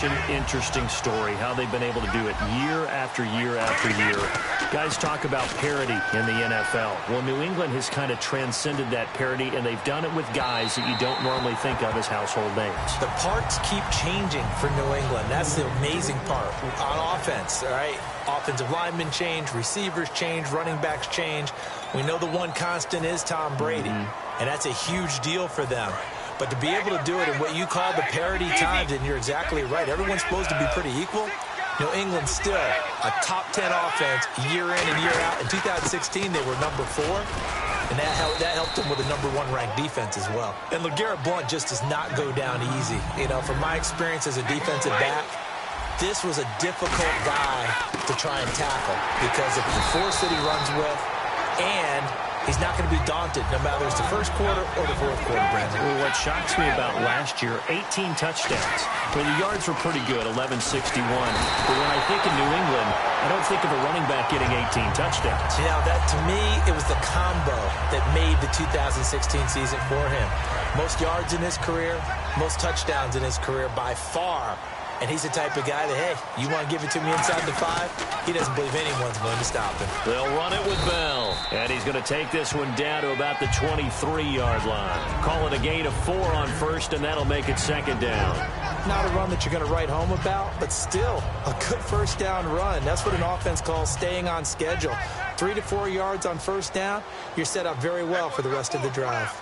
Interesting story, how they've been able to do it year after year after year. Guys talk about parity in the NFL. Well, New England has kind of transcended that parity, and they've done it with guys that you don't normally think of as household names. The parts keep changing for New England. That's the amazing part. On offense, all right? Offensive linemen change, receivers change, running backs change. We know the one constant is Tom Brady, and that's a huge deal for them. But to be able to do it in what you call the parity times, and you're exactly right, everyone's supposed to be pretty equal. New England still a top 10 offense year in and year out. In 2016, they were number 4, and that helped them with a number 1 ranked defense as well. And LeGarrette Blount just does not go down easy. You know, from my experience as a defensive back, this was a difficult guy to try and tackle because of the force that he runs with, and he's not going to be daunted no matter it's the first quarter or the fourth quarter, Brandon. Well, what shocks me about last year, 18 touchdowns. Well, the yards were pretty good, 1161. But when I think of New England, I don't think of a running back getting 18 touchdowns. You know, that to me, it was the combo that made the 2016 season for him. Most yards in his career, most touchdowns in his career by far. And he's the type of guy that, hey, you want to give it to me inside the 5? He doesn't believe anyone's going to stop him. They'll run it with Bell. And he's going to take this one down to about the 23-yard line. Call it a gain of 4 on first, and that'll make it second down. Not a run that you're going to write home about, but still a good first down run. That's what an offense calls staying on schedule. 3 to 4 yards on first down, you're set up very well for the rest of the drive.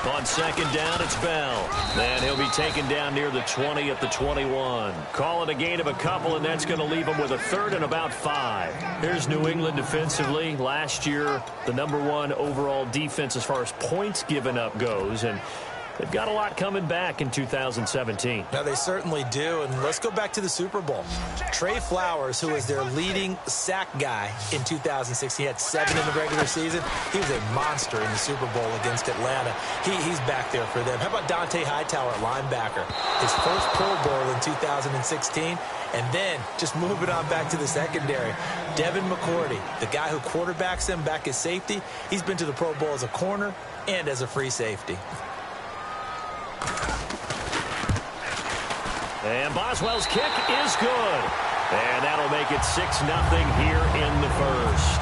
On second down, it's Bell. Then he'll be taken down near the 20 at the 21. Call it a gain of a couple, and that's going to leave him with a third and about 5. Here's New England defensively. Last year, the number 1 overall defense as far as points given up goes, and they've got a lot coming back in 2017. Now, they certainly do, and let's go back to the Super Bowl. Trey Flowers, who was their leading sack guy in 2006, he had 7 in the regular season. He was a monster in the Super Bowl against Atlanta. He's back there for them. How about Dante Hightower at linebacker? His first Pro Bowl in 2016, and then just moving on back to the secondary. Devin McCourty, the guy who quarterbacks him back as safety, he's been to the Pro Bowl as a corner and as a free safety. And Boswell's kick is good. And that'll make it 6-0 here in the first.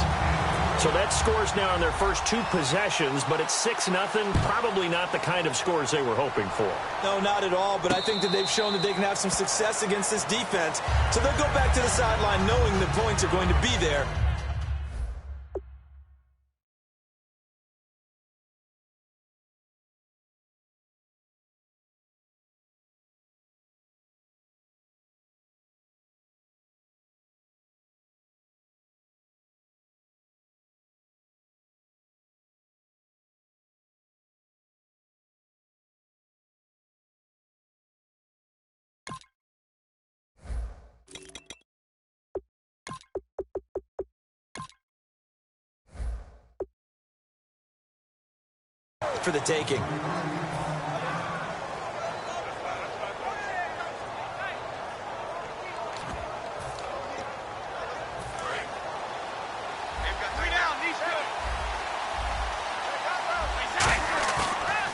So that scores now on their first 2 possessions, but it's 6-0. Probably not the kind of scores they were hoping for. No, not at all, but I think that they've shown that they can have some success against this defense. So they'll go back to the sideline knowing the points are going to be there. For the taking.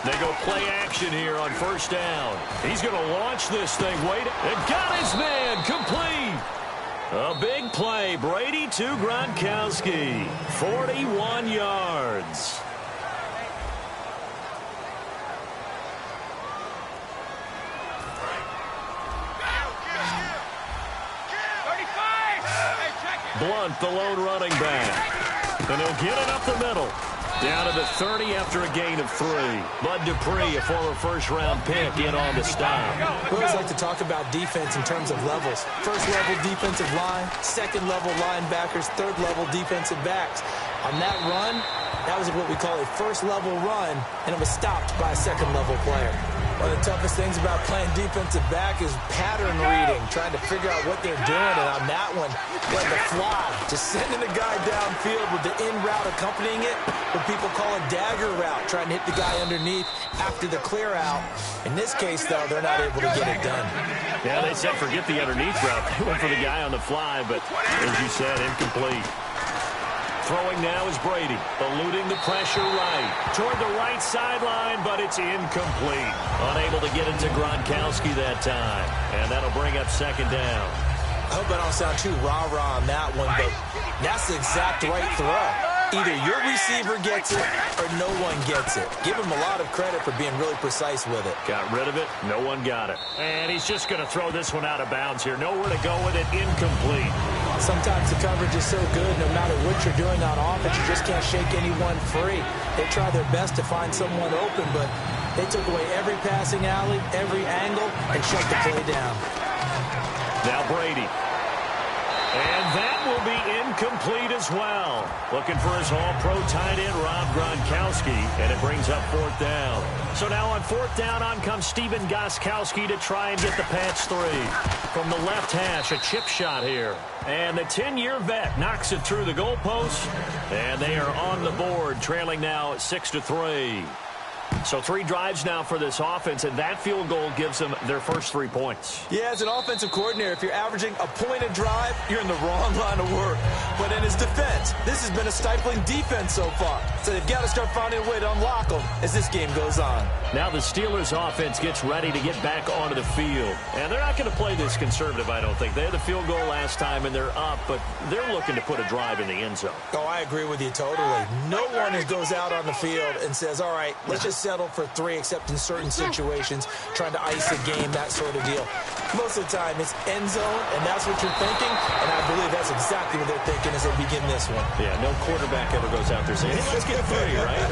They go play action here on first down. He's going to launch this thing. Wait, and got his man complete. A big play. Brady to Gronkowski. 41 yards. Blount, the lone running back. And he'll get it up the middle. Down to the 30 after a gain of 3. Bud Dupree, a former first-round pick, in on the stop. We always like to talk about defense in terms of levels. First-level defensive line, second-level linebackers, third-level defensive backs. On that run, that was what we call a first-level run, and it was stopped by a second-level player. One of the toughest things about playing defensive back is pattern reading, trying to figure out what they're doing. And on that one, like the fly, just sending the guy downfield with the in route accompanying it, what people call a dagger route, trying to hit the guy underneath after the clear out. In this case, though, they're not able to get it done. Yeah, they said forget the underneath route. They went for the guy on the fly, but as you said, incomplete. Throwing now is Brady, eluding the pressure right. Toward the right sideline, but it's incomplete. Unable to get it to Gronkowski that time. And that'll bring up second down. I hope I don't sound too rah-rah on that one, but that's the exact right throw. Either your receiver gets it or no one gets it. Give him a lot of credit for being really precise with it. Got rid of it. No one got it. And he's just going to throw this one out of bounds here. Nowhere to go with it. Incomplete. Sometimes the coverage is so good, no matter what you're doing on offense, you just can't shake anyone free. They try their best to find someone open, but they took away every passing alley, every angle, and shut the play down. Now Brady. And that will be incomplete as well. Looking for his all-pro tight end, Rob Gronkowski, and it brings up fourth down. So now on fourth down, on comes Steven Gostkowski to try and get the patch three. From the left hash, a chip shot here. And the 10-year vet knocks it through the goalpost, and they are on the board, trailing now 6-3. So 3 drives now for this offense, and that field goal gives them their first 3 points. Yeah, as an offensive coordinator, if you're averaging a point a drive, you're in the wrong line of work. But in his defense, this has been a stifling defense so far. So they've got to start finding a way to unlock them as this game goes on. Now the Steelers offense gets ready to get back onto the field. And they're not going to play this conservative, I don't think. They had the field goal last time, and they're up, but they're looking to put a drive in the end zone. Oh, I agree with you totally. No one goes out on the field and says, all right, let's just settle for 3, except in certain situations, trying to ice a game, that sort of deal. Most of the time, it's end zone, and that's what you're thinking, and I believe that's exactly what they're thinking as they begin this one. Yeah, no quarterback ever goes out there saying, hey, let's get 3, right?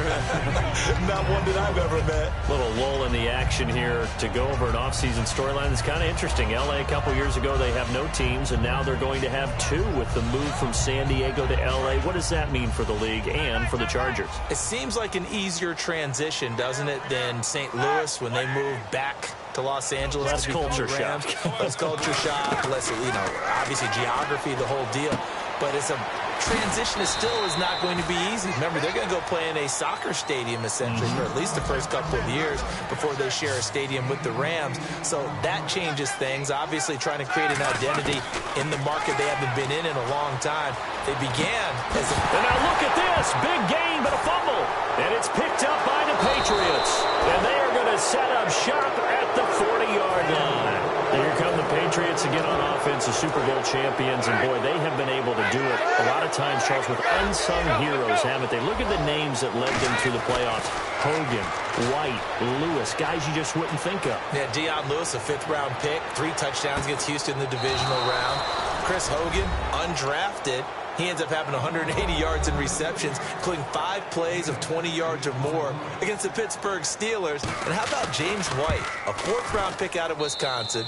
Not one that I've ever met. Little lull in the action here to go over an offseason storyline. It's kind of interesting. L.A. a couple years ago, they have no teams, and now they're going to have 2 with the move from San Diego to L.A. What does that mean for the league and for the Chargers? It seems like an easier transition, doesn't it, than St. Louis when they moved back to Los Angeles. Less culture shock. Less culture shock, less, obviously geography, the whole deal. But it's a transition is not going to be easy. Remember, they're going to go play in a soccer stadium, essentially, for at least the first couple of years before they share a stadium with the Rams. So that changes things. Obviously, trying to create an identity in the market they haven't been in a long time. They began as a... And now look at this. Big gain, but a fumble. And it's picked up by the Patriots. And they are going to set up shop at the 40-yard line. Here come the Patriots again on offense, the Super Bowl champions, and boy, they have been able to do it a lot of times, Charles, with unsung heroes, haven't they? Look at the names that led them to the playoffs. Hogan, White, Lewis, guys you just wouldn't think of. Yeah, Deion Lewis, a 5th-round pick, 3 touchdowns against Houston in the divisional round. Chris Hogan, undrafted. He ends up having 180 yards in receptions, including 5 plays of 20 yards or more against the Pittsburgh Steelers. And how about James White, a 4th-round pick out of Wisconsin?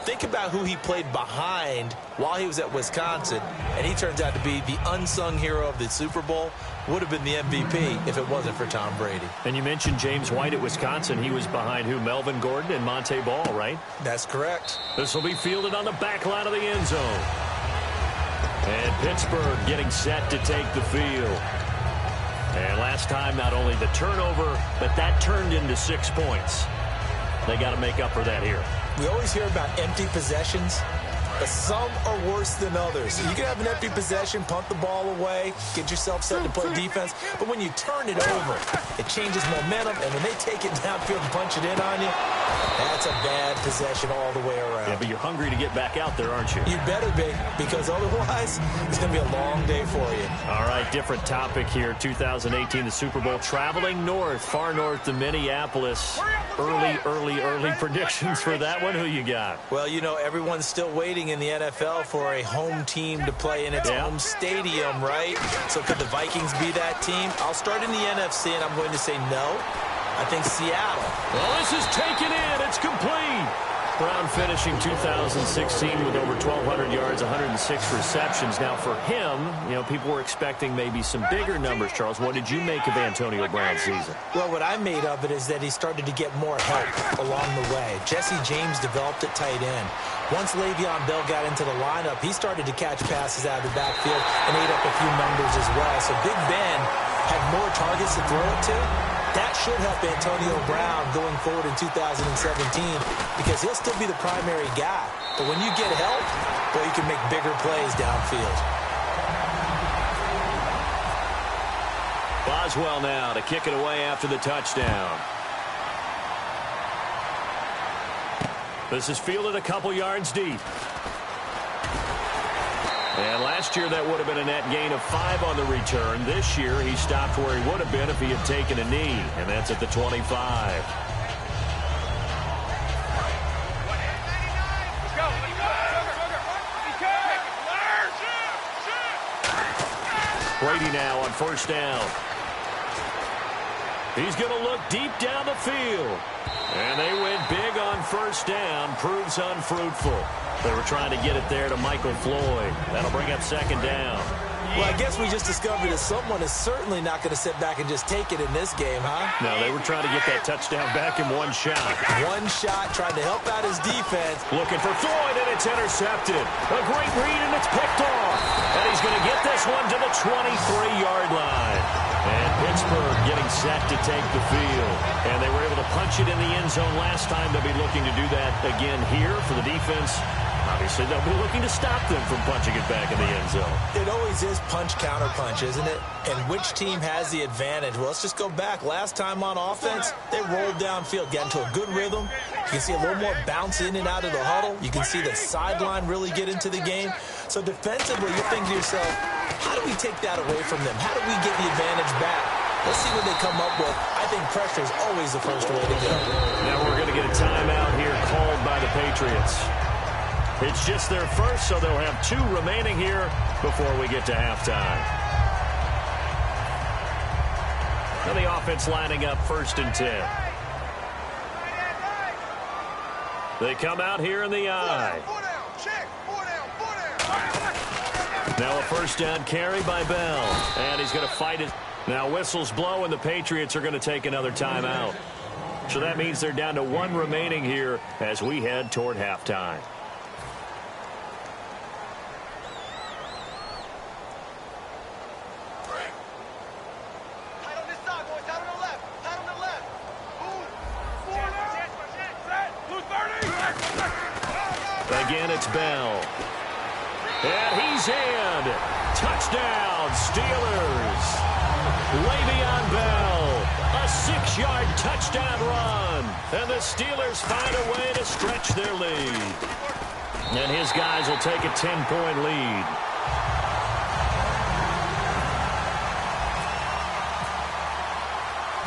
Think about who he played behind while he was at Wisconsin, and he turns out to be the unsung hero of the Super Bowl. Would have been the MVP if it wasn't for Tom Brady. And you mentioned James White at Wisconsin. He was behind who? Melvin Gordon and Monte Ball, right? That's correct. This will be fielded on the back line of the end zone. And Pittsburgh getting set to take the field. And last time, not only the turnover, but that turned into 6 points. They got to make up for that here. We always hear about empty possessions, but some are worse than others. You can have an empty possession, punt the ball away, get yourself set to play defense, but when you turn it over, it changes momentum, and when they take it downfield and punch it in on you, that's a bad possession all the way around. Yeah, but you're hungry to get back out there, aren't you? You better be, because otherwise, it's going to be a long day for you. All right, different topic here. 2018, the Super Bowl, traveling north, far north to Minneapolis. Early predictions for that one. Who you got? Well, everyone's still waiting in the NFL for a home team to play in its home stadium, right? So could the Vikings be that team? I'll start in the NFC, and I'm going to say no. I think Seattle. Well, this is taken in. It's complete. Brown finishing 2016 with over 1,200 yards, 106 receptions. Now, for him, people were expecting maybe some bigger numbers, Charles. What did you make of Antonio Brown's season? Well, what I made of it is that he started to get more help along the way. Jesse James developed at tight end. Once Le'Veon Bell got into the lineup, he started to catch passes out of the backfield and ate up a few numbers as well. So Big Ben had more targets to throw it to. That should help Antonio Brown going forward in 2017 because he'll still be the primary guy. But when you get help, boy, you can make bigger plays downfield. Boswell now to kick it away after the touchdown. This is fielded a couple yards deep. And last year, that would have been a net gain of 5 on the return. This year, he stopped where he would have been if he had taken a knee, and that's at the 25. Brady now on first down. He's going to look deep down the field. And they went big on first down. Proves unfruitful. They were trying to get it there to Michael Floyd. That'll bring up second down. Well, I guess we just discovered that someone is certainly not going to sit back and just take it in this game, huh? No, they were trying to get that touchdown back in one shot. One shot, trying to help out his defense. Looking for Floyd, and it's intercepted. A great read, and it's picked off. And he's going to get this one to the 23-yard line. And Pittsburgh getting set to take the field. And they were able to punch it in the end zone last time. They'll be looking to do that again here for the defense. Obviously, they'll be looking to stop them from punching it back in the end zone. It always is punch-counter-punch, isn't it? And which team has the advantage? Well, let's just go back. Last time on offense, they rolled downfield, got into a good rhythm. You can see a little more bounce in and out of the huddle. You can see the sideline really get into the game. So defensively, you think to yourself, how do we take that away from them? How do we get the advantage back? Let's see what they come up with. I think pressure is always the first way to go. Now we're going to get a timeout here called by the Patriots. It's just their first, so they'll have 2 remaining here before we get to halftime. Now the offense lining up 1st and 10. They come out here in the eye. Now a first down carry by Bell. And he's going to fight it. Now whistles blow, and the Patriots are going to take another timeout. So that means they're down to 1 remaining here as we head toward halftime. Again, it's Bell. And he's in. Touchdown, Steelers. Le'Veon Bell. A 6-yard touchdown run. And the Steelers find a way to stretch their lead. And his guys will take a 10-point lead.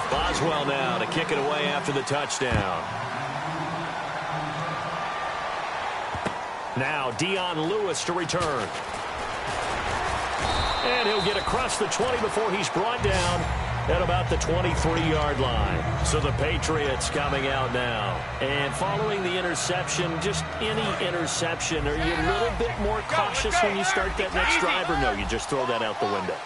Boswell now to kick it away after the touchdown. Now Dion Lewis to return. And he'll get across the 20 before he's brought down at about the 23-yard line. So the Patriots coming out now. And following the interception, just any interception, are you a little bit more cautious when you start that next drive, or no, you just throw that out the window?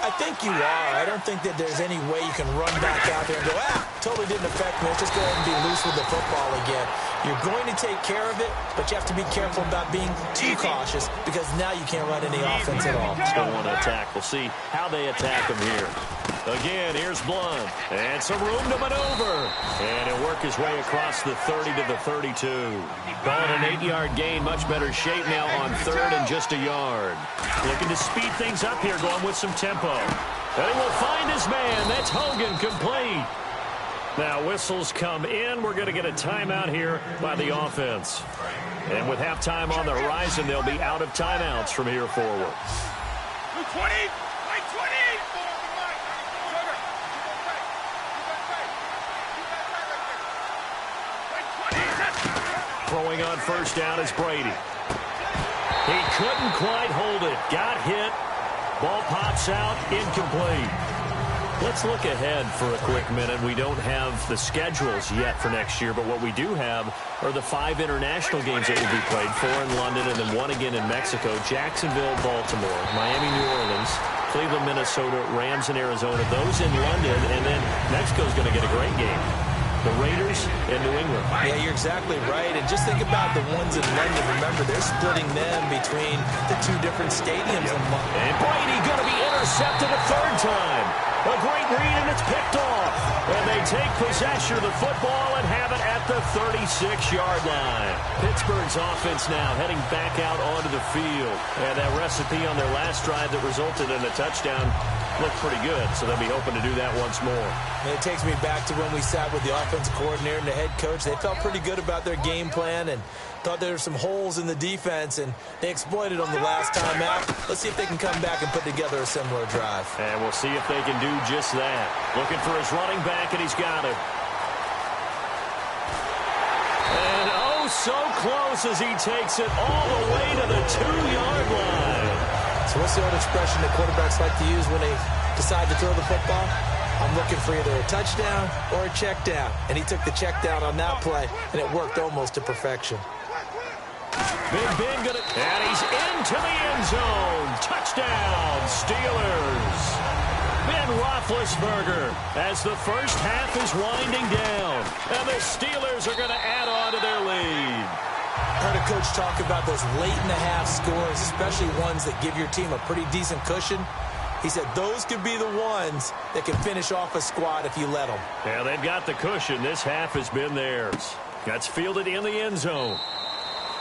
I think you are. I don't think that there's any way you can run back out there and go, totally didn't affect me. Let's just go ahead and be loose with the football again. You're going to take care of it, but you have to be careful about being too cautious because now you can't run any offense at all. Still want to attack. We'll see how they attack them here. Again, here's Blunt. And some room to maneuver. And he'll work his way across the 30 to the 32. Calling an 8-yard gain. Much better shape now on 3rd and just a yard. Looking to speed things up here, going with some tempo. And he will find his man. That's Hogan, complete. Now whistles come in. We're going to get a timeout here by the offense. And with halftime on the horizon, they'll be out of timeouts from here forward. 20! Throwing on first down is Brady. He couldn't quite hold it. Got hit. Ball pops out. Incomplete. Let's look ahead for a quick minute. We don't have the schedules yet for next year, but what we do have are the 5 international games that will be played, 4 in London and then 1 again in Mexico, Jacksonville, Baltimore, Miami, New Orleans, Cleveland, Minnesota, Rams, and Arizona. Those in London, and then Mexico's going to get a great game. The Raiders in New England. Yeah, you're exactly right. And just think about the ones in London. Remember, they're splitting them between the 2 different stadiums in London. And Brady going to be intercepted a 3rd time. A great read, and it's picked off. And they take possession of the football and have it at the 36-yard line. Pittsburgh's offense now heading back out onto the field. And that recipe on their last drive that resulted in a touchdown looked pretty good, so they'll be hoping to do that once more. And it takes me back to when we sat with the offensive coordinator and the head coach. They felt pretty good about their game plan and thought there were some holes in the defense, and they exploited them the last time out. Let's see if they can come back and put together a similar drive. And we'll see if they can do just that. Looking for his running back, and he's got him. And oh, so close as he takes it all the way to the 2-yard line. So what's the old expression that quarterbacks like to use when they decide to throw the football? I'm looking for either a touchdown or a check down. And he took the check down on that play, and it worked almost to perfection. Big Ben gonna, and he's into the end zone. Touchdown, Steelers. Ben Roethlisberger as the first half is winding down. And the Steelers are going to add on to their lead. I heard a coach talk about those late-in-the-half scores, especially ones that give your team a pretty decent cushion. He said those could be the ones that can finish off a squad if you let them. Yeah, they've got the cushion. This half has been theirs. That's fielded in the end zone.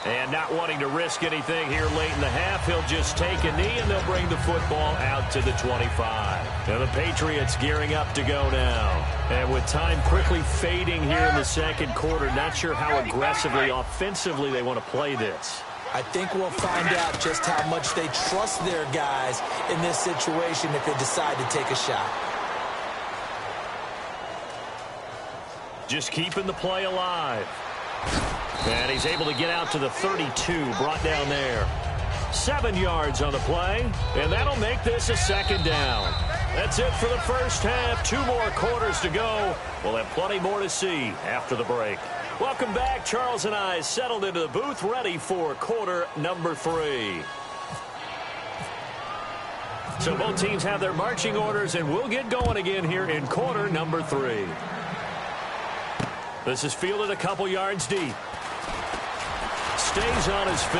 And not wanting to risk anything here late in the half, he'll just take a knee, and they'll bring the football out to the 25. And the Patriots gearing up to go now. And with time quickly fading here in the second quarter, not sure how aggressively, offensively they want to play this. I think we'll find out just how much they trust their guys in this situation if they decide to take a shot. Just keeping the play alive. And he's able to get out to the 32, brought down there. 7 yards on the play, and that'll make this a 2nd down. That's it for the first half. 2 more quarters to go. We'll have plenty more to see after the break. Welcome back. Charles and I settled into the booth, ready for quarter number 3. So both teams have their marching orders, and we'll get going again here in quarter number 3. This is fielded a couple yards deep. Stays on his feet.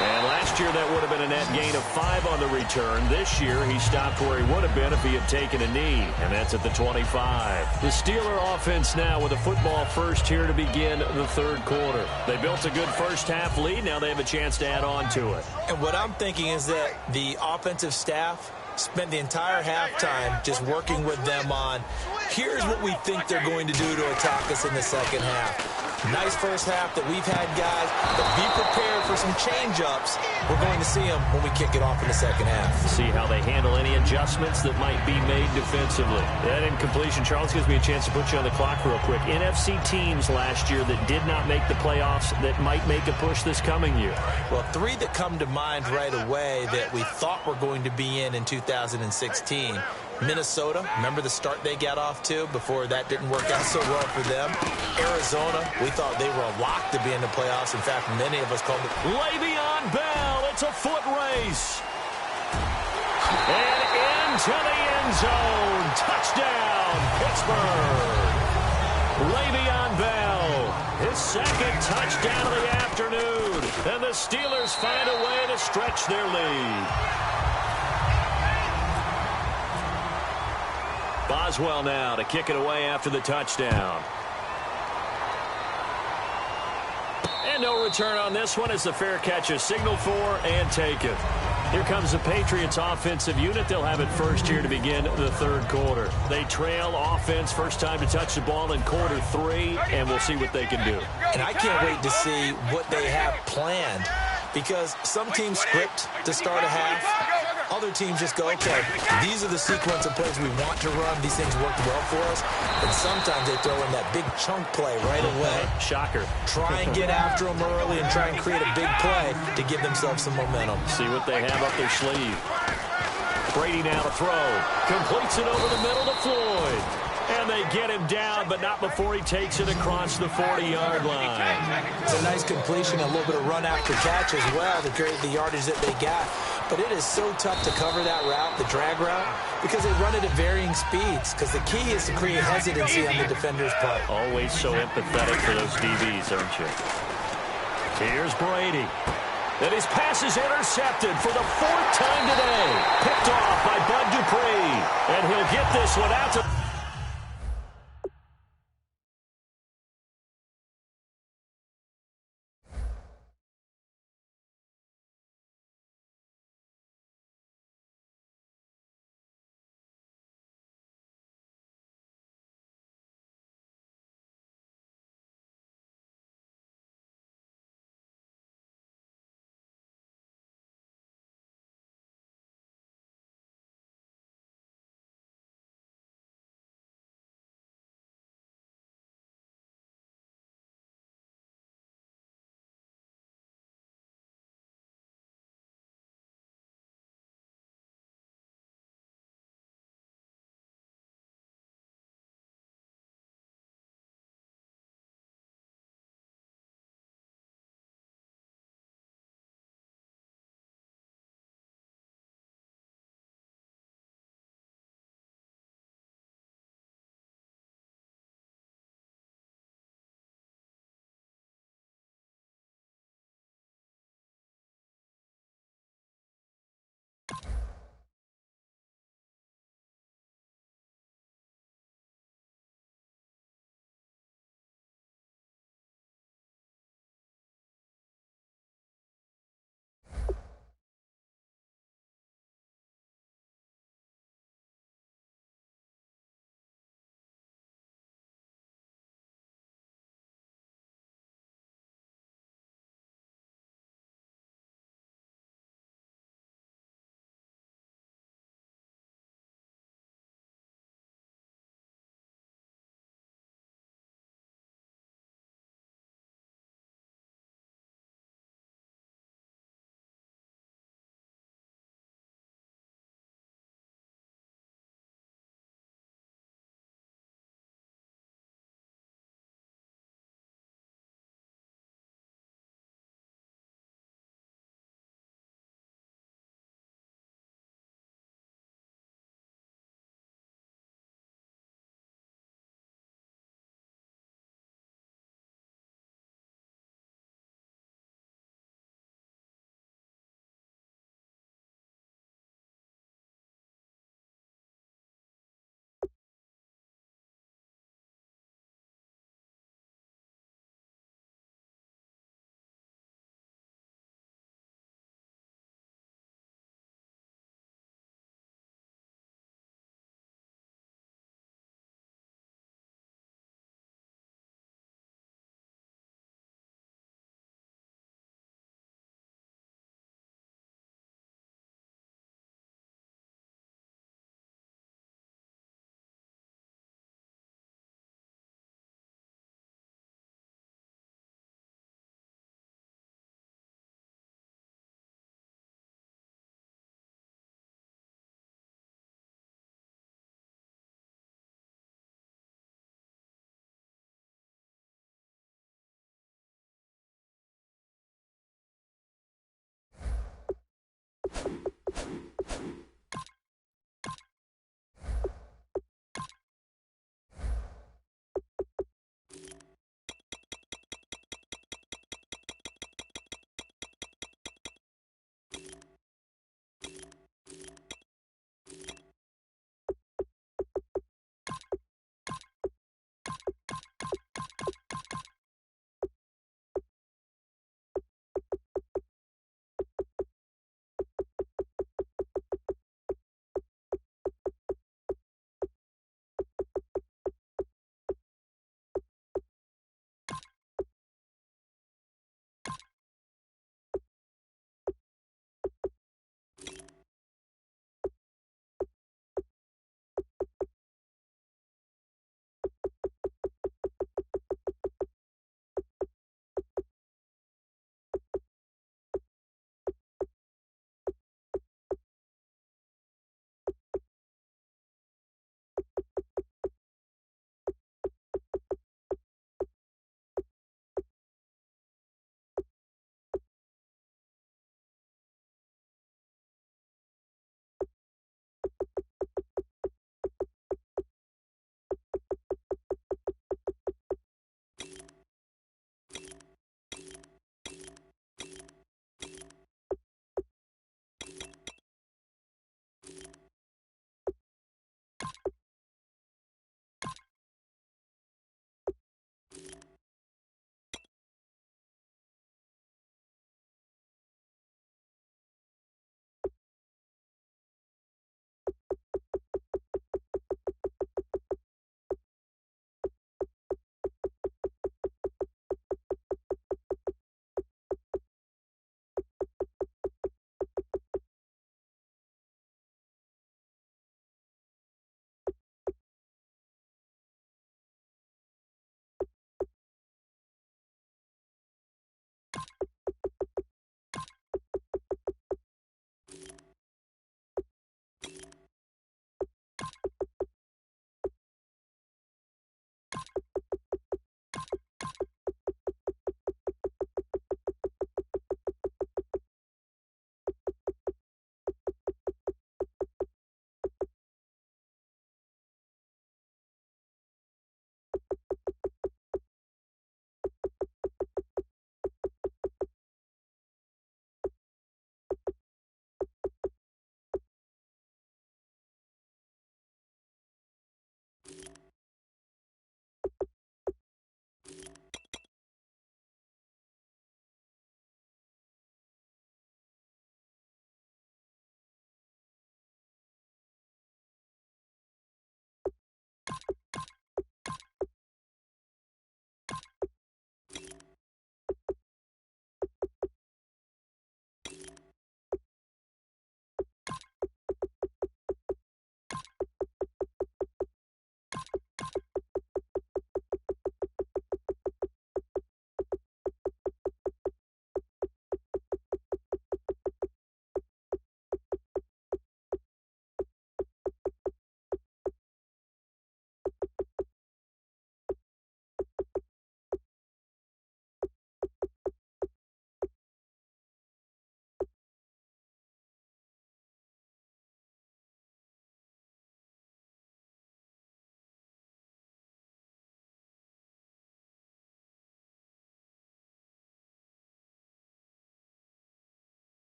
And last year that would have been a net gain of 5 on the return. This year he stopped where he would have been if he had taken a knee. And that's at the 25. The Steeler offense now with a football first here to begin the 3rd quarter. They built a good first half lead. Now they have a chance to add on to it. And what I'm thinking is that the offensive staff spent the entire halftime just working with them on, here's what we think they're going to do to attack us in the second half. Nice first half that we've had, guys, but be prepared for some change-ups. We're going to see them when we kick it off in the second half. See how they handle any adjustments that might be made defensively. That incompletion, Charles, gives me a chance to put you on the clock real quick. NFC teams last year that did not make the playoffs that might make a push this coming year. Well, 3 that come to mind right away that we thought were going to be in 2016. Minnesota, remember the start they got off to before that didn't work out so well for them. Arizona, we thought they were a lock to be in the playoffs. In fact, many of us called it. Le'Veon Bell, it's a foot race. And into the end zone. Touchdown, Pittsburgh. Le'Veon Bell, his 2nd touchdown of the afternoon. And the Steelers find a way to stretch their lead. Boswell now to kick it away after the touchdown. And no return on this one as the fair catch is signaled for and taken. Here comes the Patriots offensive unit. They'll have it first here to begin the 3rd quarter. They trail offense, first time to touch the ball in quarter 3, and we'll see what they can do. And I can't wait to see what they have planned, because some teams script to start a half. Other teams just go, okay, these are the sequence of plays we want to run. These things worked well for us. And sometimes they throw in that big chunk play right away. Shocker. Try and get after them early and try and create a big play to give themselves some momentum. See what they have up their sleeve. Brady now to throw. Completes it over the middle to Floyd. And they get him down, but not before he takes it across the 40-yard line. It's a nice completion, a little bit of run after catch as well to create the yardage that they got. But it is so tough to cover that route, the drag route, because they run it at varying speeds. Because the key is to create hesitancy on the defender's part. Always so empathetic for those DBs, aren't you? Here's Brady. And his pass is intercepted for the 4th time today. Picked off by Bud Dupree. And he'll get this one out to...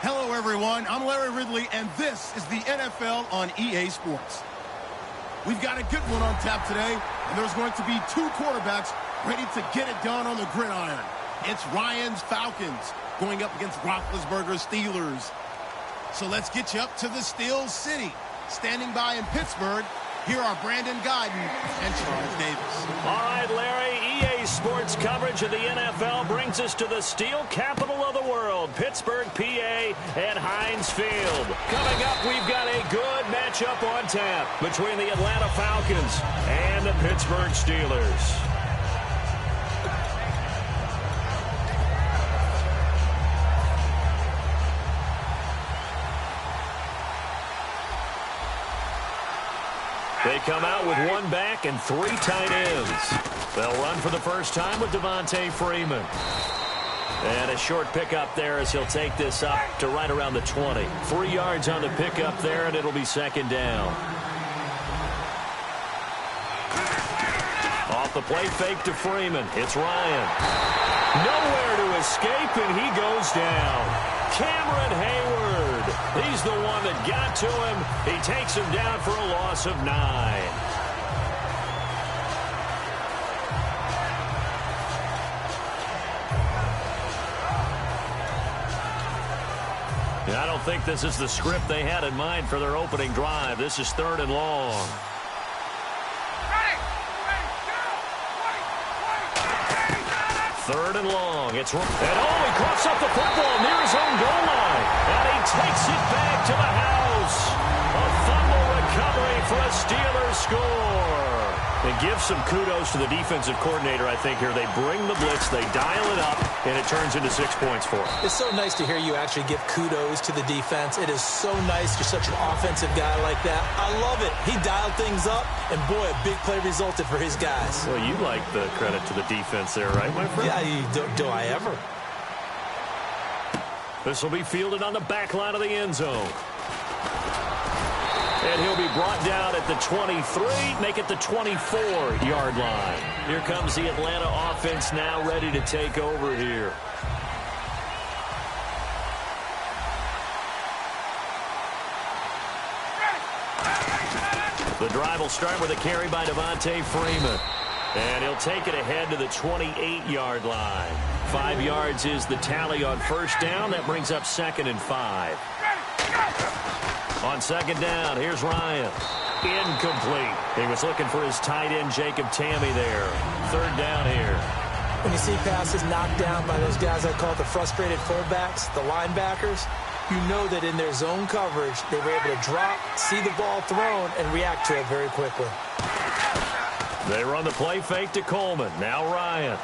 Hello, everyone. I'm Larry Ridley, and this is the NFL on EA Sports. We've got a good one on tap today, and there's going to be two quarterbacks ready to get it done on the gridiron. It's Ryan's Falcons going up against Roethlisberger's Steelers. So let's get you up to the Steel City. Standing by in Pittsburgh, here are Brandon Guyton and Charles Davis. All right, Larry, EA Sports coverage of the NFL brings us to the steel capital of the world, Pittsburgh, PA, at Heinz Field. Coming up, we've got a good matchup on tap between the Atlanta Falcons and the Pittsburgh Steelers. They come out with one back and three tight ends. They'll run for the first time with Devontae Freeman. And a short pickup there as he'll take this up to right around the 20. 3 yards on the pickup there, and it'll be second down. Off the play fake to Freeman. It's Ryan. Nowhere to escape, and he goes down. Cameron Hayward. He's the one that got to him. He takes him down for a loss of 9. I don't think this is the script they had in mind for their opening drive. This is 3rd and long. Third and long. It's and he coughs up the football near his own goal line. And he takes it back to the house. A fumble recovery for a Steelers score. And give some kudos to the defensive coordinator, I think, here. They bring the blitz, they dial it up, and it turns into 6 points for them. It's so nice to hear you actually give kudos to the defense. It is so nice. You're such an offensive guy like that. I love it. He dialed things up, and boy, a big play resulted for his guys. Well, you like the credit to the defense there, right, my friend? Yeah, do I ever? This will be fielded on the back line of the end zone. And he'll be brought down at the 23, make it the 24-yard line. Here comes the Atlanta offense now ready to take over here. The drive will start with a carry by Devontae Freeman. And he'll take it ahead to the 28-yard line. 5 yards is the tally on first down. That brings up 2nd and 5. On second down, here's Ryan. Incomplete. He was looking for his tight end, Jacob Tamme there. 3rd down here. When you see passes knocked down by those guys I call the frustrated fullbacks, the linebackers, you know that in their zone coverage, they were able to drop, see the ball thrown, and react to it very quickly. They run the play fake to Coleman. Now Ryan.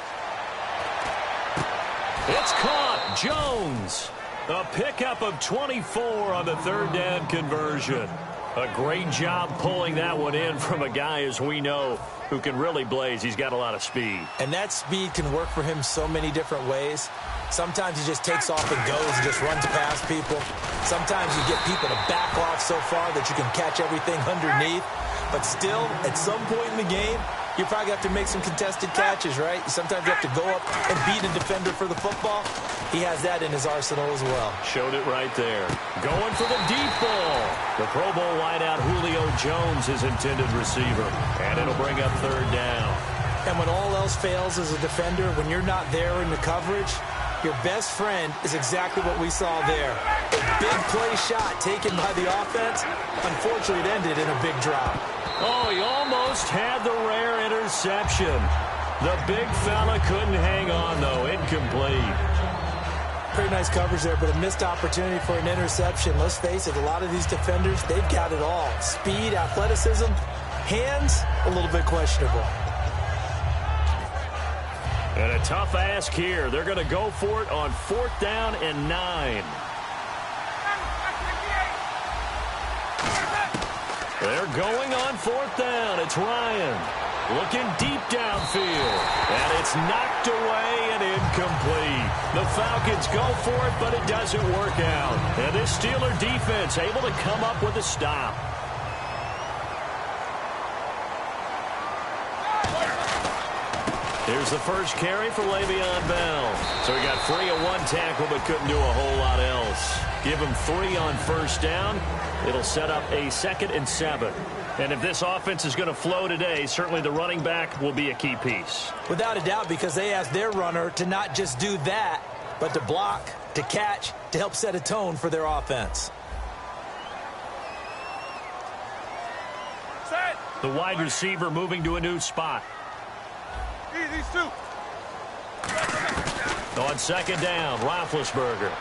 It's caught. Jones. A pickup of 24 on the 3rd down conversion. A great job pulling that one in from a guy, as we know, who can really blaze. He's got a lot of speed. And that speed can work for him so many different ways. Sometimes he just takes off and goes and just runs past people. Sometimes you get people to back off so far that you can catch everything underneath. But still, at some point in the game, you probably have to make some contested catches, right? Sometimes you have to go up and beat a defender for the football. He has that in his arsenal as well. Showed it right there. Going for the deep ball. The Pro Bowl wideout Julio Jones, his intended receiver. And it'll bring up 3rd down. And when all else fails as a defender, when you're not there in the coverage, your best friend is exactly what we saw there. A big play shot taken by the offense. Unfortunately, it ended in a big drop. Oh, he almost had the rare interception. The big fella couldn't hang on, though. Incomplete. Pretty nice coverage there, but a missed opportunity for an interception. Let's face it, a lot of these defenders, they've got it all. Speed, athleticism, hands, a little bit questionable. And a tough ask here. They're going to go for it on 4th down and 9. They're going on 4th down. It's Ryan looking deep downfield. And it's knocked away and incomplete. The Falcons go for it, but it doesn't work out. And this Steeler defense able to come up with a stop. Here's the first carry for Le'Veon Bell. So he got free of 1 tackle, but couldn't do a whole lot else. Give him 3 on first down. It'll set up a 2nd and 7. And if this offense is going to flow today, certainly the running back will be a key piece. Without a doubt, because they asked their runner to not just do that, but to block, to catch, to help set a tone for their offense. Set. The wide receiver moving to a new spot. These two. On second down, Roethlisberger.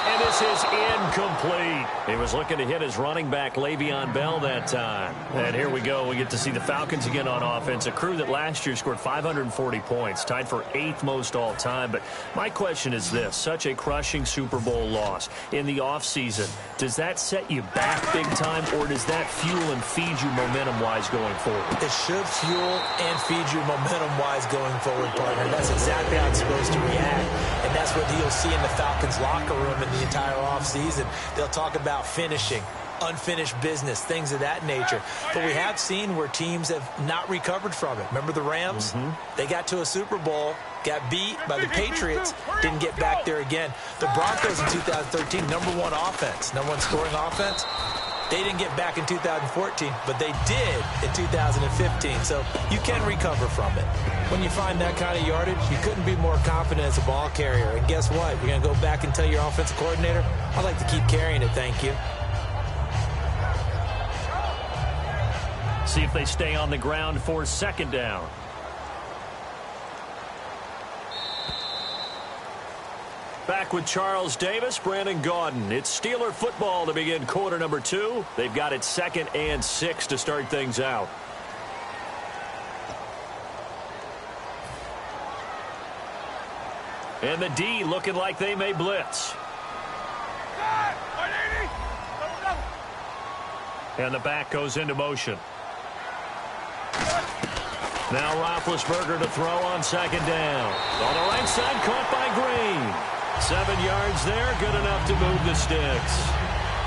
And this is incomplete. He was looking to hit his running back, Le'Veon Bell, that time. And here we go. We get to see the Falcons again on offense, a crew that last year scored 540 points, tied for 8th most all time. But my question is this, such a crushing Super Bowl loss in the offseason, does that set you back big time, or does that fuel and feed you momentum-wise going forward? It should fuel and feed you momentum-wise going forward, partner. That's exactly how it's supposed to react. And that's what you'll see in the Falcons locker room in the entire offseason. They'll talk about finishing, unfinished business, things of that nature. But we have seen where teams have not recovered from it. Remember the Rams? They got to a Super Bowl, got beat by the Patriots, didn't get back there again. The Broncos in 2013, number one offense, number one scoring offense. They didn't get back in 2014, but they did in 2015. So you can recover from it. When you find that kind of yardage, you couldn't be more confident as a ball carrier. And guess what? You're going to go back and tell your offensive coordinator, I'd like to keep carrying it, thank you. See if they stay on the ground for second down. Back with Charles Davis, Brandon Gaudin. It's Steeler football to begin quarter number 2. They've got it 2nd and 6 to start things out. And the D looking like they may blitz. And the back goes into motion. Now Roethlisberger to throw on second down. On the right side, caught by Green. 7 yards there, good enough to move the sticks.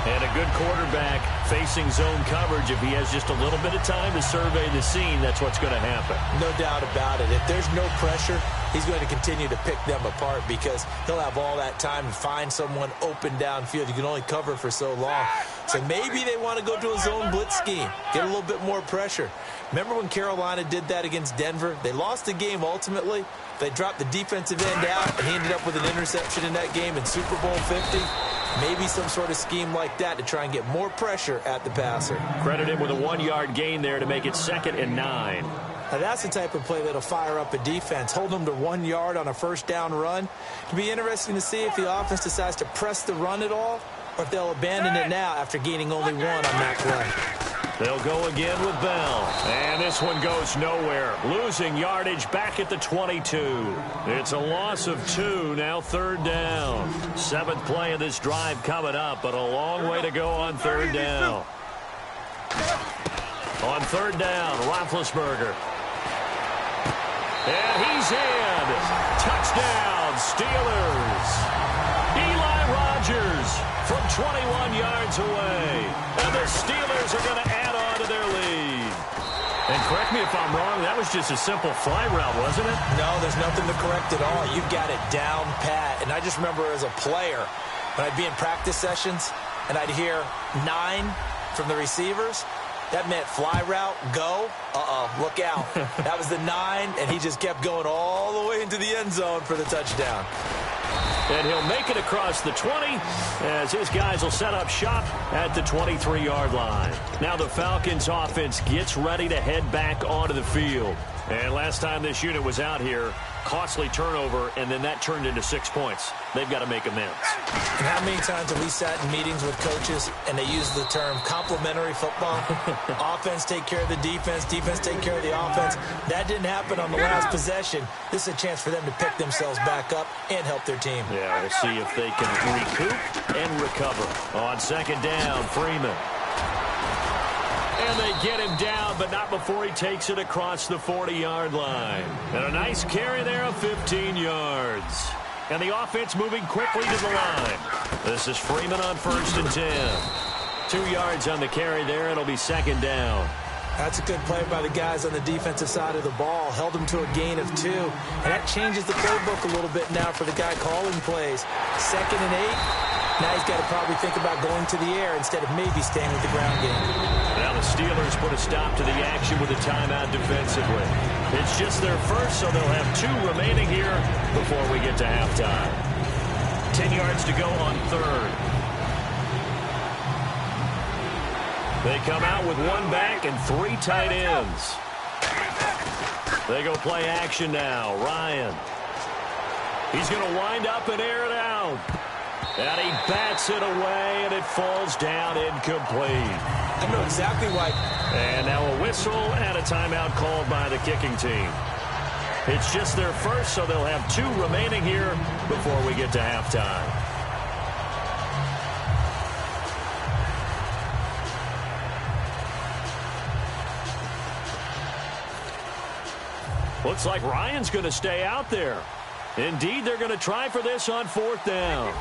And a good quarterback facing zone coverage. If he has just a little bit of time to survey the scene, that's what's going to happen. No doubt about it. If there's no pressure, he's going to continue to pick them apart because he'll have all that time to find someone open downfield. You can only cover for so long. So maybe they want to go to a zone blitz scheme, get a little bit more pressure. Remember when Carolina did that against Denver? They lost the game ultimately. They dropped the defensive end out, and he ended up with an interception in that game in Super Bowl 50. Maybe some sort of scheme like that to try and get more pressure at the passer. Credit him with a 1-yard gain there to make it 2nd and 9. Now that's the type of play that'll fire up a defense. Hold them to 1 yard on a first down run. It'll be interesting to see if the offense decides to press the run at all, or if they'll abandon it now after gaining only 1 on that play. They'll go again with Bell. And this one goes nowhere. Losing yardage back at the 22. It's a loss of 2, now 3rd down. 7th play of this drive coming up, but a long way to go on 3rd down. On 3rd down, Roethlisberger. And he's in. Touchdown, Steelers. Eli Rogers from 21 yards away. And the Steelers are going to add on to their lead. And correct me if I'm wrong, that was just a simple fly route, wasn't it? No, there's nothing to correct at all. You've got it down pat. And I just remember as a player, when I'd be in practice sessions, and I'd hear 9 from the receivers, that meant fly route, go, look out. That was the 9, and he just kept going all the way into the end zone for the touchdown. And he'll make it across the 20 as his guys will set up shop at the 23-yard line. Now the Falcons offense gets ready to head back onto the field. And last time this unit was out here, costly turnover, and then that turned into 6 points. They've got to make amends. And how many times have we sat in meetings with coaches and they use the term complementary football? Offense take care of the defense, defense take care of the offense. That didn't happen on the last possession. This is a chance for them to pick themselves back up and help their team. Yeah, we'll see if they can recoup and recover. On second down, Freeman. And they get him down, but not before he takes it across the 40-yard line. And a nice carry there of 15 yards. And the offense moving quickly to the line. This is Freeman on 1st and 10. 2 yards on the carry there. It'll be second down. That's a good play by the guys on the defensive side of the ball. Held them to a gain of 2. And that changes the playbook a little bit now for the guy calling plays. 2nd and 8. Now he's got to probably think about going to the air instead of maybe staying with the ground game. Now the Steelers put a stop to the action with a timeout defensively. It's just their first, so they'll have 2 remaining here before we get to halftime. 10 yards to go on 3rd. They come out with one back and 3 tight ends. They go play action now. Ryan. He's going to wind up and air it out. And he bats it away, and it falls down incomplete. I know exactly why. And now a whistle and a timeout called by the kicking team. It's just their first, so they'll have 2 remaining here before we get to halftime. Looks like Ryan's going to stay out there. Indeed, they're going to try for this on 4th down.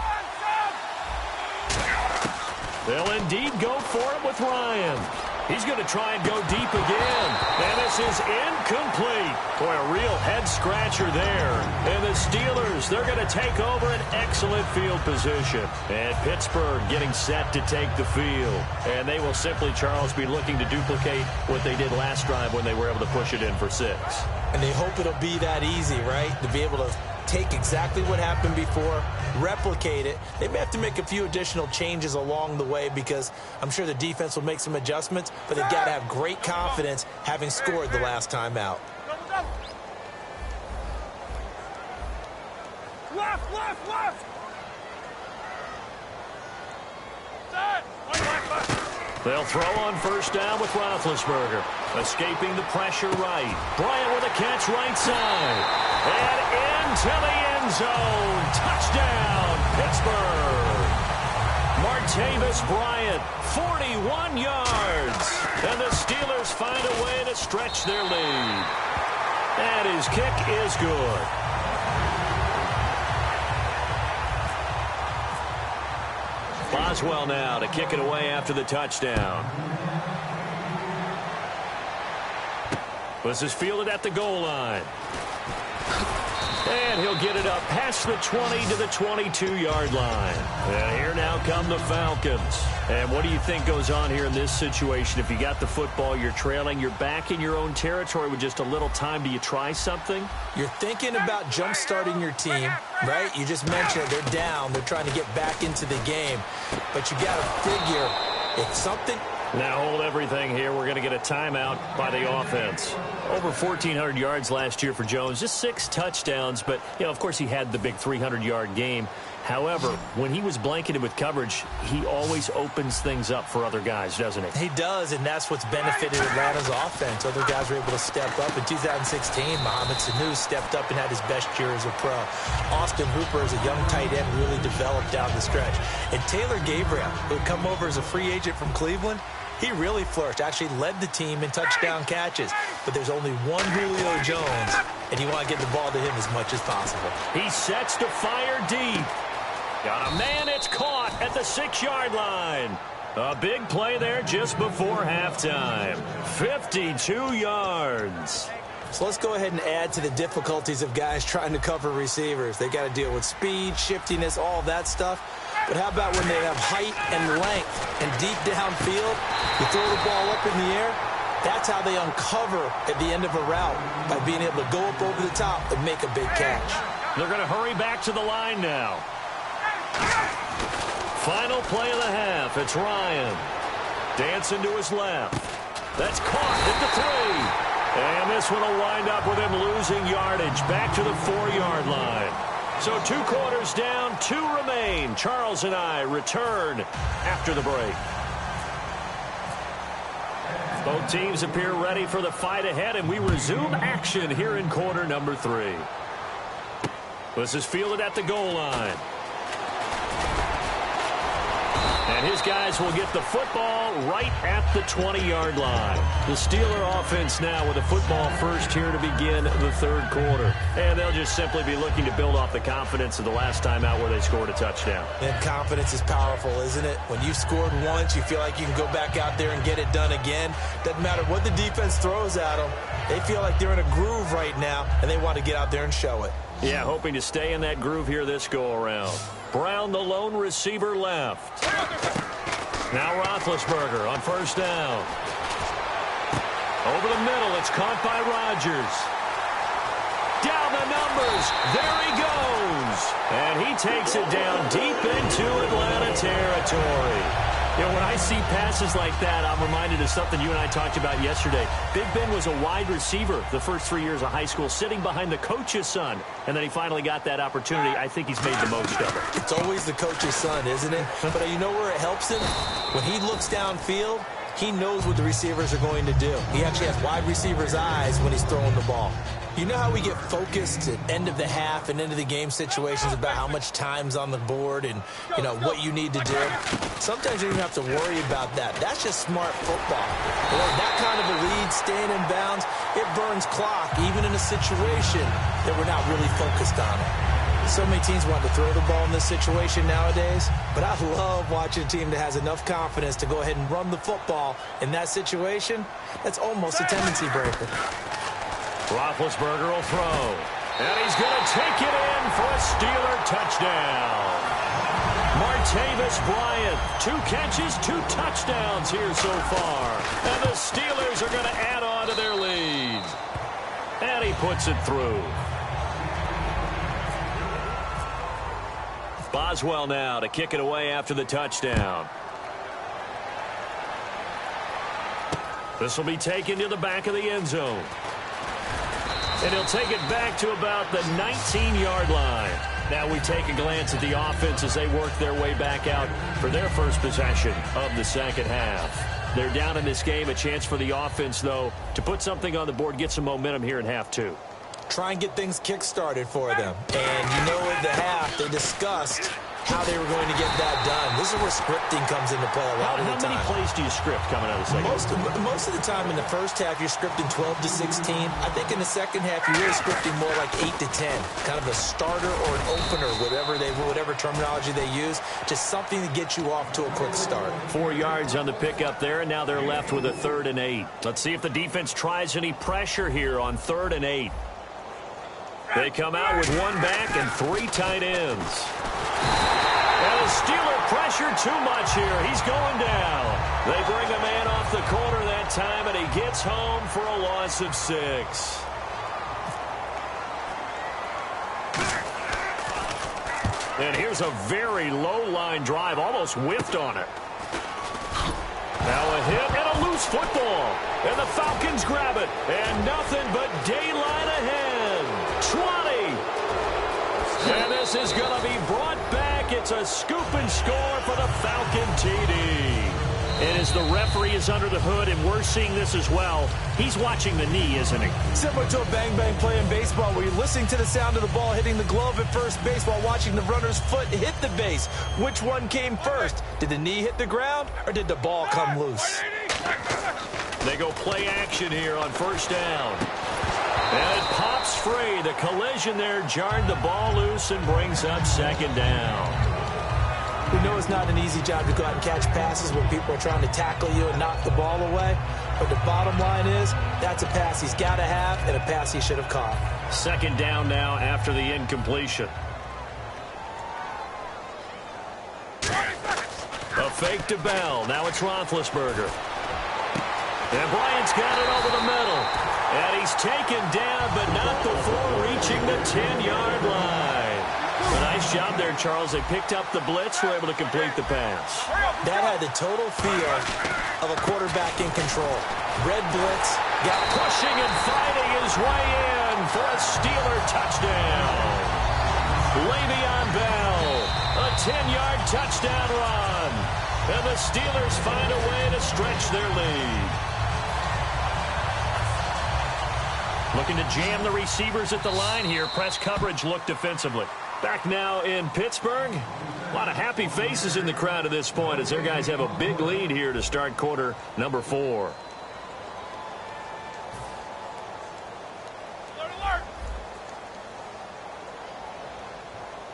They'll indeed go for it with Ryan. He's going to try and go deep again. And this is incomplete. Boy, a real head-scratcher there. And the Steelers, they're going to take over an excellent field position. And Pittsburgh getting set to take the field. And they will simply, Charles, be looking to duplicate what they did last drive when they were able to push it in for 6. And they hope it'll be that easy, right? To be able to take exactly what happened before, replicate it. They may have to make a few additional changes along the way because I'm sure the defense will make some adjustments, but they've got to have great confidence having scored the last time out. Left, left, left! They'll throw on 1st down with Roethlisberger. Escaping the pressure right. Bryant with a catch right side. And into the end zone. Touchdown, Pittsburgh. Martavis Bryant, 41 yards. And the Steelers find a way to stretch their lead. And his kick is good. Boswell now to kick it away after the touchdown. This is fielded at the goal line. And he'll get it up past the 20 to the 22-yard line. And here now come the Falcons. And what do you think goes on here in this situation? If you got the football, you're trailing, you're back in your own territory with just a little time. Do you try something? You're thinking about jump-starting your team, right? You just mentioned they're down. They're trying to get back into the game. But you got to figure if something... Now hold everything here. We're going to get a timeout by the offense. Over 1,400 yards last year for Jones. Just 6 touchdowns. But, you know, of course he had the big 300-yard game. However, when he was blanketed with coverage, he always opens things up for other guys, doesn't he? He does, and that's what's benefited Atlanta's offense. Other guys were able to step up. In 2016, Mohamed Sanu stepped up and had his best year as a pro. Austin Hooper, as a young tight end, really developed down the stretch. And Taylor Gabriel, who had come over as a free agent from Cleveland, he really flourished, actually led the team in touchdown catches. But there's only one Julio Jones, and you want to get the ball to him as much as possible. He sets to fire deep. Got a man, it's caught at the 6-yard line. A big play there just before halftime. 52 yards. So let's go ahead and add to the difficulties of guys trying to cover receivers. They got to deal with speed, shiftiness, all that stuff. But how about when they have height and length and deep downfield? You throw the ball up in the air. That's how they uncover at the end of a route, by being able to go up over the top and make a big catch. They're going to hurry back to the line now. Final play of the half. It's Ryan. Dancing to his left. That's caught at the 3. And this one will wind up with him losing yardage back to the 4-yard line. So 2 quarters down, 2 remain. Charles and I return after the break. Both teams appear ready for the fight ahead, and we resume action here in quarter number 3. This is fielded at the goal line. And his guys will get the football right at the 20-yard line. The Steeler offense now with the football first here to begin the 3rd quarter. And they'll just simply be looking to build off the confidence of the last time out where they scored a touchdown. And confidence is powerful, isn't it? When you've scored once, you feel like you can go back out there and get it done again. Doesn't matter what the defense throws at them. They feel like they're in a groove right now, and they want to get out there and show it. Yeah, hoping to stay in that groove here this go-around. Brown, the lone receiver, left. Now Roethlisberger on 1st down. Over the middle, it's caught by Rodgers. Down the numbers. There he goes. And he takes it down deep into Atlanta territory. You know, when I see passes like that, I'm reminded of something you and I talked about yesterday. Big Ben was a wide receiver the first 3 years of high school, sitting behind the coach's son, and then he finally got that opportunity. I think he's made the most of it. It's always the coach's son, isn't it? But you know where it helps him? When he looks downfield, he knows what the receivers are going to do. He actually has wide receivers' eyes when he's throwing the ball. You know how we get focused at end of the half and into the game situations about how much time's on the board and, you know, what you need to do? Sometimes you don't even have to worry about that. That's just smart football. You know, that kind of a lead, staying in bounds, it burns clock, even in a situation that we're not really focused on it. So many teams want to throw the ball in this situation nowadays, but I love watching a team that has enough confidence to go ahead and run the football in that situation. That's almost a tendency breaker. Roethlisberger will throw, and he's going to take it in for a Steeler touchdown. Martavis Bryant, 2 catches, 2 touchdowns here so far, and the Steelers are going to add on to their lead. And he puts it through. Boswell now to kick it away after the touchdown. This will be taken to the back of the end zone. And he'll take it back to about the 19-yard line. Now we take a glance at the offense as they work their way back out for their first possession of the second half. They're down in this game. A chance for the offense, though, to put something on the board, get some momentum here in half 2. Try and get things kick-started for them. And you know at the half, they discussed how they were going to get that done. This is where scripting comes into play a lot of the time. How many plays do you script coming out of the second? Most of the time in the first half, you're scripting 12 to 16. I think in the second half, you're really scripting more like 8 to 10. Kind of a starter or an opener, whatever terminology they use. Just something to get you off to a quick start. 4 yards on the pickup there, and now they're left with a 3rd and 8. Let's see if the defense tries any pressure here on 3rd and 8. They come out with 1 back and 3 tight ends. And the Steeler pressure too much here. He's going down. They bring a man off the corner that time, and he gets home for a loss of 6. And here's a very low-line drive, almost whiffed on it. Now a hit and a loose football. And the Falcons grab it. And nothing but daylight ahead. 20. And this is going to be brought back. It's a scoop and score for the Falcon TD. And as the referee is under the hood, and we're seeing this as well, he's watching the knee, isn't he? Similar to a bang-bang play in baseball where you're listening to the sound of the ball hitting the glove at first base while watching the runner's foot hit the base. Which one came first? Did the knee hit the ground, or did the ball come loose? They go play action here on 1st down. And it pops free. The collision there jarred the ball loose and brings up 2nd down. We know it's not an easy job to go out and catch passes when people are trying to tackle you and knock the ball away. But the bottom line is, that's a pass he's got to have and a pass he should have caught. 2nd down now after the incompletion. A fake to Bell. Now it's Roethlisberger. And Bryant's got it over the middle. And he's taken down, but not before reaching the 10-yard line. A nice job there, Charles. They picked up the blitz, were able to complete the pass. That had the total feel of a quarterback in control. Red blitz, got pushing and fighting his way in for a Steeler touchdown. Le'Veon Bell, a 10-yard touchdown run. And the Steelers find a way to stretch their lead. Looking to jam the receivers at the line here. Press coverage look defensively. Back now in Pittsburgh. A lot of happy faces in the crowd at this point as their guys have a big lead here to start quarter number 4.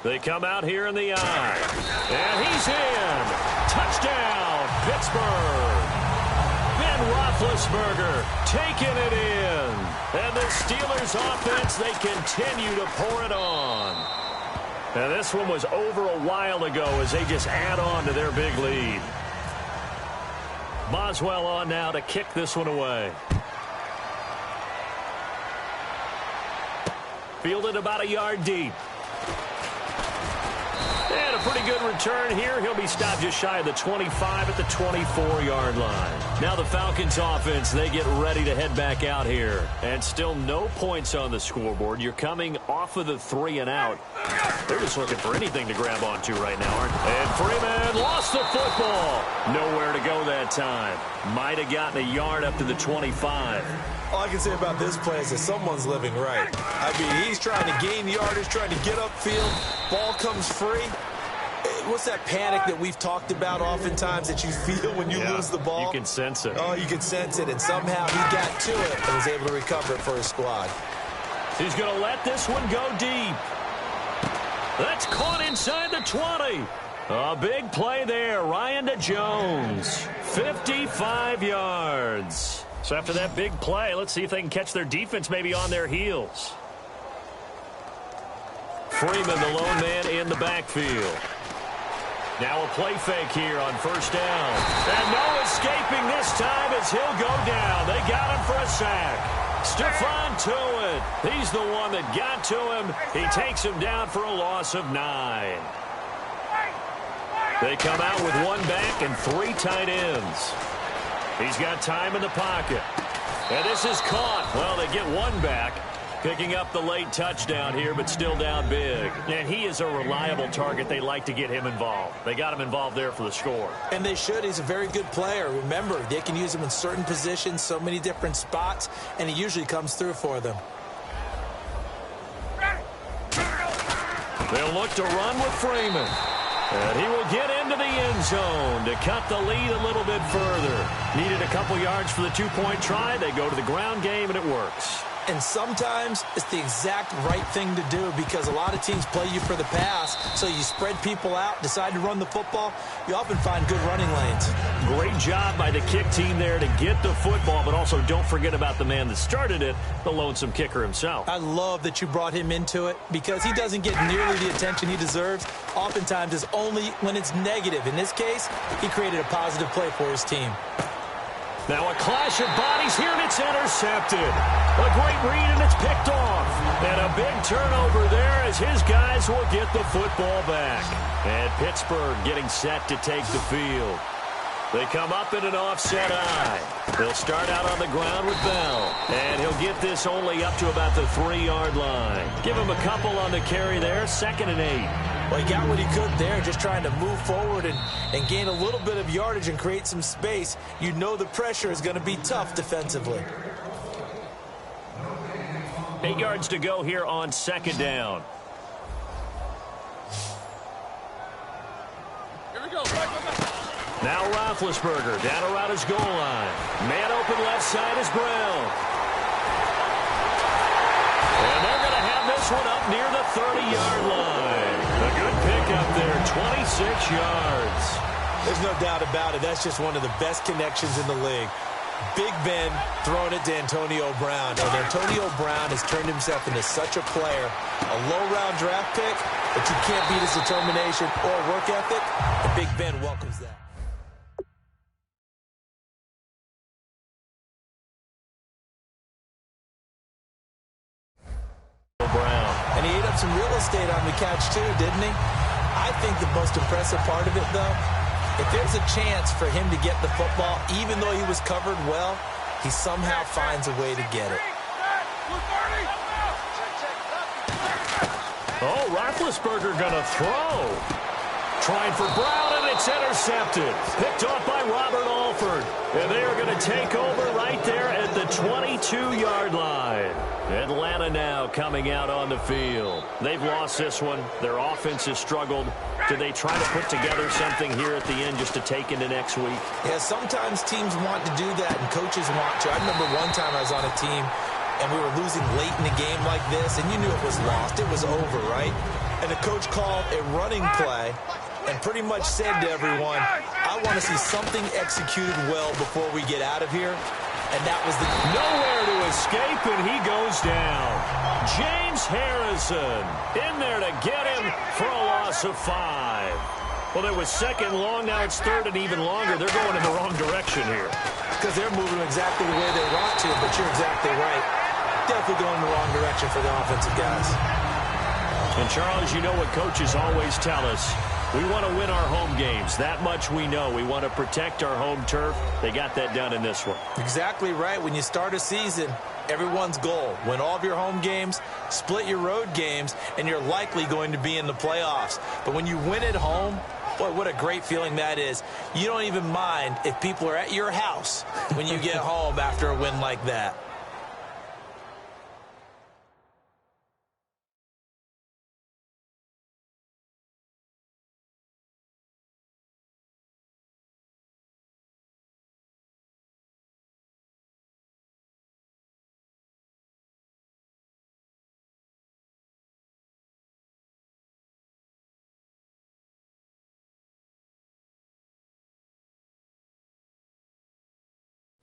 They come out here in the eye. And he's in. Touchdown, Pittsburgh. Ben Roethlisberger taking it in. And the Steelers offense, they continue to pour it on. And this one was over a while ago as they just add on to their big lead. Boswell on now to kick this one away. Fielded about a yard deep. And a pretty good return here. He'll be stopped just shy of the 25 at the 24-yard line. Now the Falcons offense, they get ready to head back out here. And still no points on the scoreboard. You're coming off of the 3 and out. They're just looking for anything to grab onto right now, aren't they? And Freeman lost the football. Nowhere to go that time. Might have gotten a yard up to the 25. All I can say about this play is that someone's living right. I mean, he's trying to gain yardage, trying to get upfield. Ball comes free. What's that panic that we've talked about oftentimes that you feel when you lose the ball? You can sense it. Oh, you can sense it, and somehow he got to it and was able to recover it for his squad. He's going to let this one go deep. That's caught inside the 20. A big play there. Ryan to Jones. 55 yards. So after that big play, let's see if they can catch their defense maybe on their heels. Freeman, the lone man in the backfield. Now a play fake here on first down. And no escaping this time as he'll go down. They got him for a sack. Stephon Tuitt. He's the one that got to him. He takes him down for a loss of 9. They come out with 1 back and 3 tight ends. He's got time in the pocket. And this is caught. Well, they get 1 back. Picking up the late touchdown here, but still down big. And he is a reliable target. They like to get him involved. They got him involved there for the score. And they should. He's a very good player. Remember, they can use him in certain positions, so many different spots, and he usually comes through for them. They'll look to run with Freeman. And he will get into the end zone to cut the lead a little bit further. Needed a couple yards for the 2-point try. They go to the ground game, and it works. And sometimes it's the exact right thing to do because a lot of teams play you for the pass, so you spread people out, decide to run the football. You often find good running lanes. Great job by the kick team there to get the football, but also don't forget about the man that started it, the lonesome kicker himself. I love that you brought him into it because he doesn't get nearly the attention he deserves. Oftentimes it's only when it's negative. In this case, he created a positive play for his team. Now a clash of bodies here, and it's intercepted. A great read, and it's picked off. And a big turnover there as his guys will get the football back. And Pittsburgh getting set to take the field. They come up in an offset eye. They'll start out on the ground with Bell. And he'll get this only up to about the 3-yard line. Give him a couple on the carry there, 2nd and 8. Well, he got what he could there, just trying to move forward and gain a little bit of yardage and create some space. You know the pressure is going to be tough defensively. 8 yards to go here on 2nd down. Here we go. Now Roethlisberger down around his goal line. Man open left side is Brown. And they're going to have this one up near the 30-yard line. A good pickup there, 26 yards. There's no doubt about it. That's just one of the best connections in the league. Big Ben throwing it to Antonio Brown. And Antonio Brown has turned himself into such a player. A low-round draft pick, but you can't beat his determination or work ethic. And Big Ben welcomes that. Brown. And he ate up some real estate on the catch, too, didn't he? I think the most impressive part of it, though, if there's a chance for him to get the football, even though he was covered well, he somehow finds a way to get it. Oh, Roethlisberger going to throw. Trying for Brown, and it's intercepted. Picked off by Robert Alford. And they are going to take over right there at the 22-yard line. Atlanta now coming out on the field. They've lost this one. Their offense has struggled. Do they try to put together something here at the end just to take into next week? Yeah, sometimes teams want to do that, and coaches want to. I remember one time I was on a team, and we were losing late in a game like this, and you knew it was lost. It was over, right? And the coach called a running play and pretty much said to everyone, I want to see something executed well before we get out of here. And that was the... Nowhere to escape, and he goes down. James Harrison in there to get him for a loss of 5. Well, it was 2nd long. Now it's 3rd and even longer. They're going in the wrong direction here. Because they're moving exactly the way they want to, but you're exactly right. Definitely going in the wrong direction for the offensive guys. And, Charles, you know what coaches always tell us. We want to win our home games. That much we know. We want to protect our home turf. They got that done in this one. Exactly right. When you start a season, everyone's goal: win all of your home games, split your road games, and you're likely going to be in the playoffs. But when you win at home, boy, what a great feeling that is. You don't even mind if people are at your house when you get home after a win like that.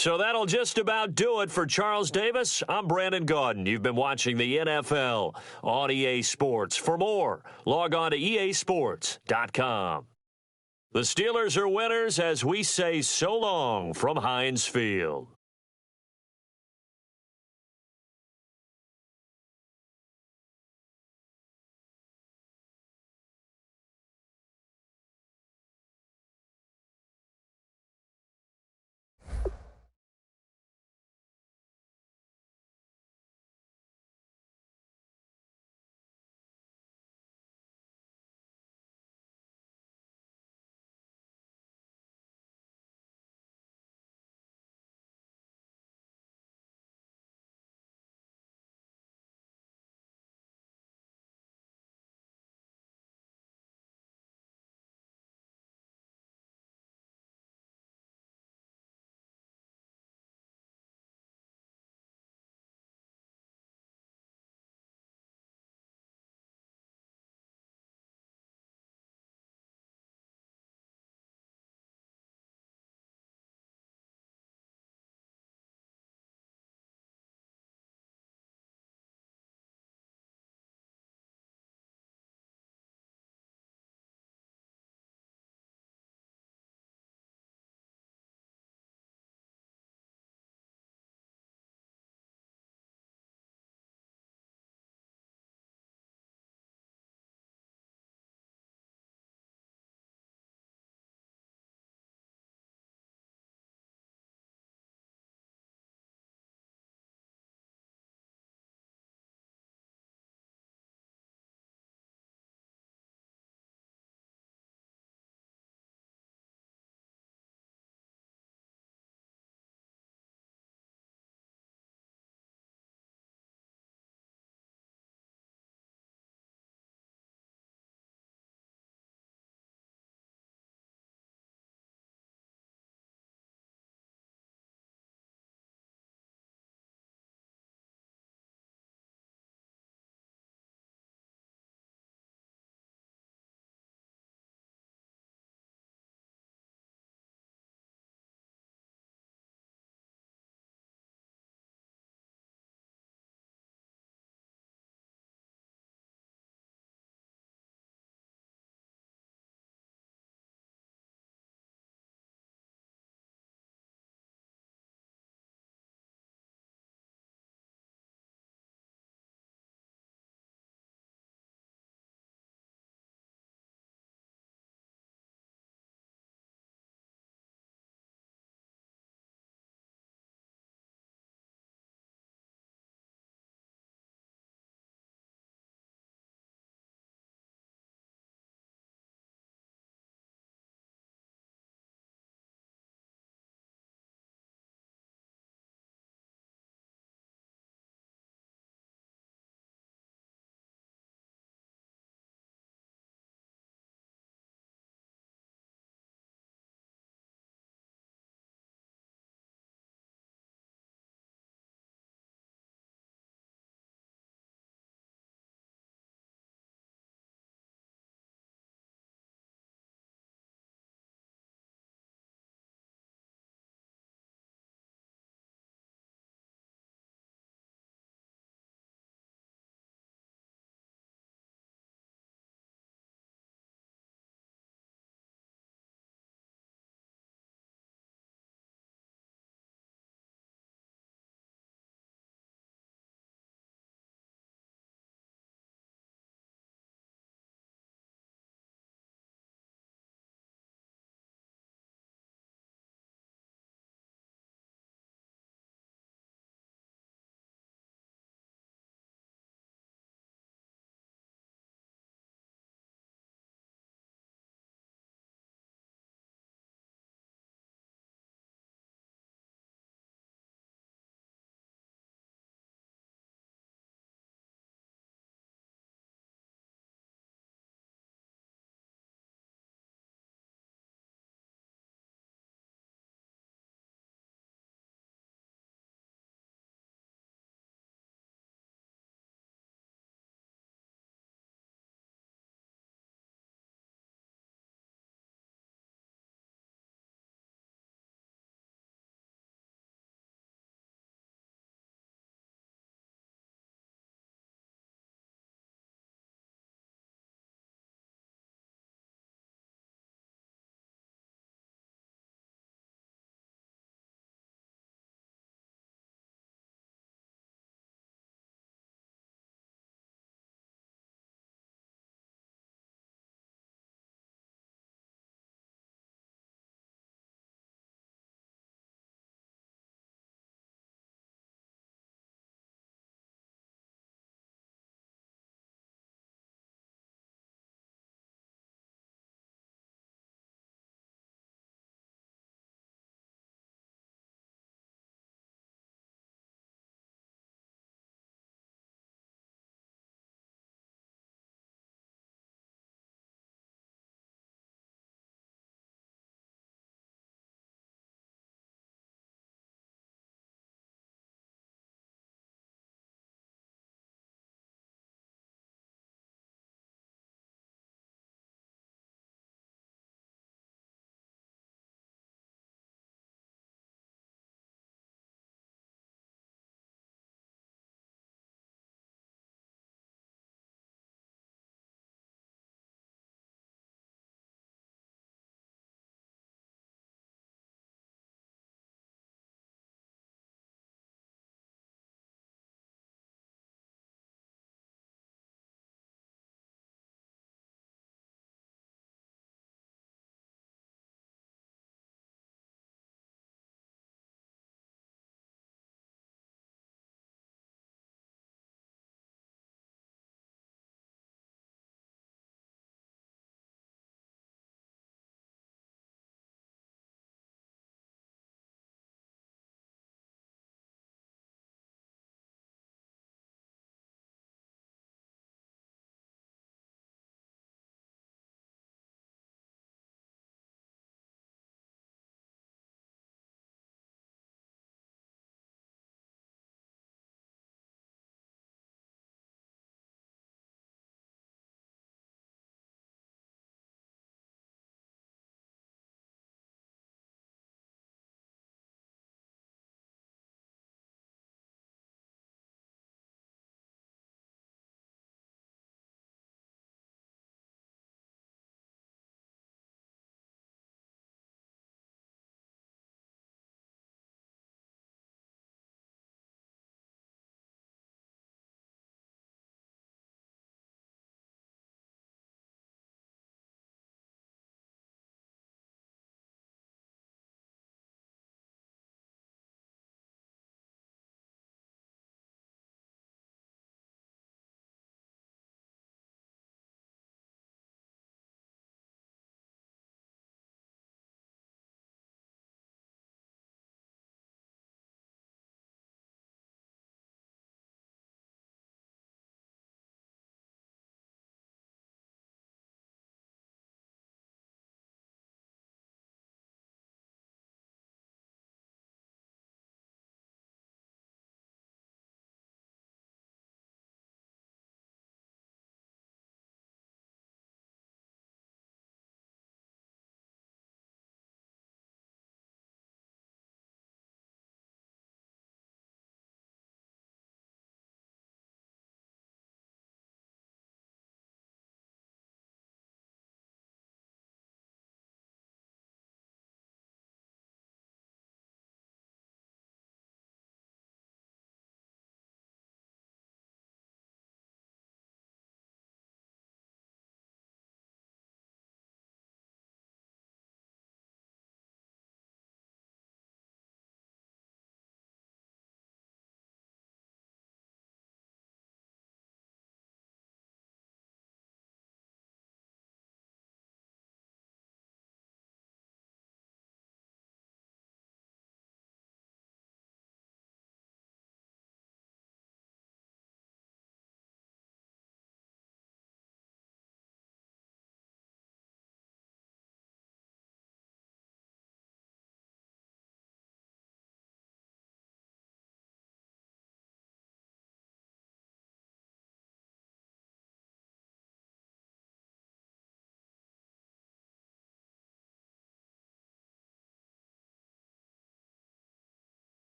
So that'll just about do it for Charles Davis. I'm Brandon Gaudin. You've been watching the NFL on EA Sports. For more, log on to easports.com. The Steelers are winners as we say so long from Heinz Field.